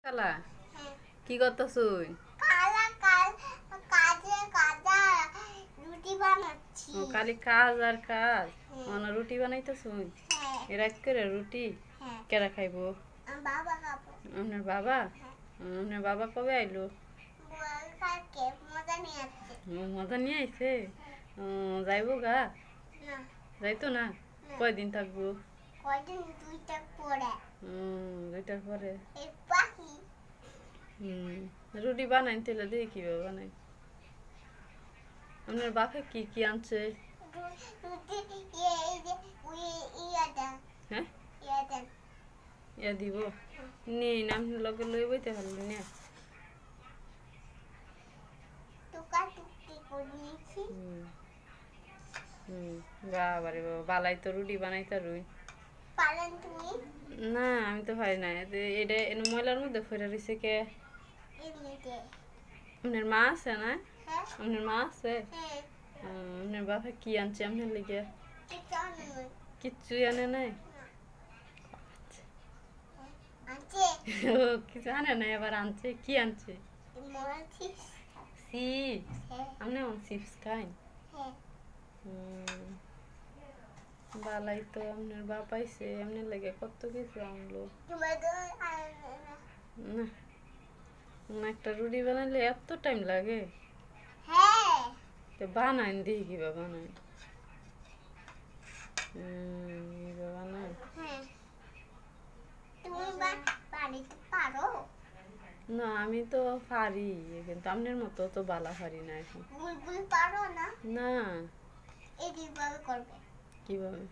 খালা কি করতেছুই? খালি কাজ আর কাজ। মানে রুটি বানাইতেছুই? এরা করে রুটি কেরা খাইবো? আপনার বাবা? আপনার বাবা কবে আইলো? মজা নিয়ে আইছে? যাইবো গা? যাইতো না? কয়দিন থাকবো? দুইটার পরে রুটি বানাইন তেলে দিয়ে কিভাবে বানাই? আপনার বাপে কি কি আনছে? হ্যাঁ ইয়া দিব নিন আপনি লগে লই বইতে পারলি না। বাবারে বাবা বালাই তো রুটি বানাইতে রুই না আমি তো পারি না। এটা ময়লার মধ্যে ফেরা রয়েছে কে? আপনার মা আছে না? আপনার মা আছে? আপনার বাপা কি আনছে আপনার লিগে? কিচ্ছুই আনে নাই? কিছু আনে নাই আবার আনছে? কি আনছে? আপনি চিপস খাইন? বালাই তো আপনার বাপ আইছে এমনি লাগে কত কিছু আনলো না। একটা রুটি বানাইলে এত টাইম লাগে? তো বানাইন দেখি কিবা বানাই। বানাই না আমি তো পারি কিন্তু আপনার মতো তো বালা পারি না এখন। না কিভাবে?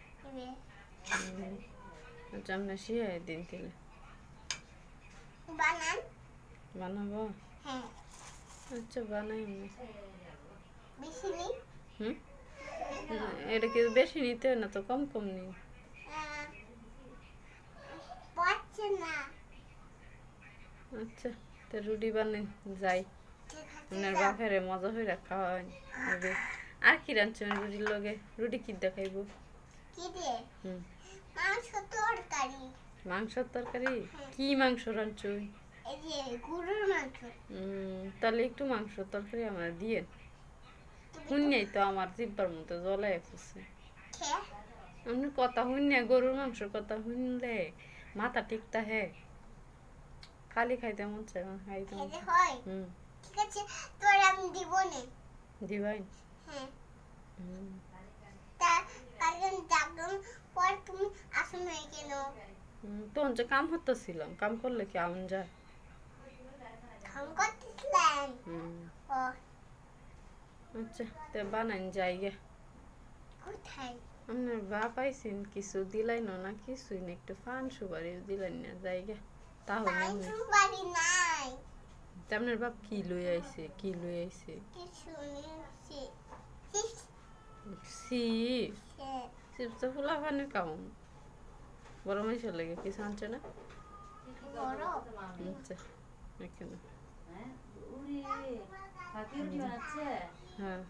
আচ্ছা আপনার শিখাই দিন তাহলে বানাবো। আচ্ছা বানাই এটা কি বেশি নিতে হয় না তো কম কম নিন। আচ্ছা তো রুটি বানাই যাই আপনার বাপের মজা হয়ে রাখা হয়। আর কি রাঁধছেন রুটির লগে? রুটি কি দেখাইব? মাংসের তরকারি? কি মাংস রাঁধছুই? তাহলে একটু মাংস তরকারি আমার দিয়ে শুনলেই তো আমার জিব্বার মতো জ্বলাই ফুসছে। আপনি কথা শুনে গরুর মাংসের কথা শুনলে মাথা ঠিকটা হে খালি খাইতে মন চায় না খাইতে দিবাই। তখন যে কাম হতেছিলাম কাম করলে কি আমন যায়? আচ্ছা তো বানাইন যাইগে। আপনার বাপ আইসেন কিছু দিলাই না কিছুই না একটু পান সুপারি দিলেন না যাইগে তাহলে আপনার বাপ কি লই আইছে? কি লই আইছে? চিপস তো ফুলা পানির কামন বড় মাইসের লাগে কিছু আনছে না? আচ্ছা হ্যাঁ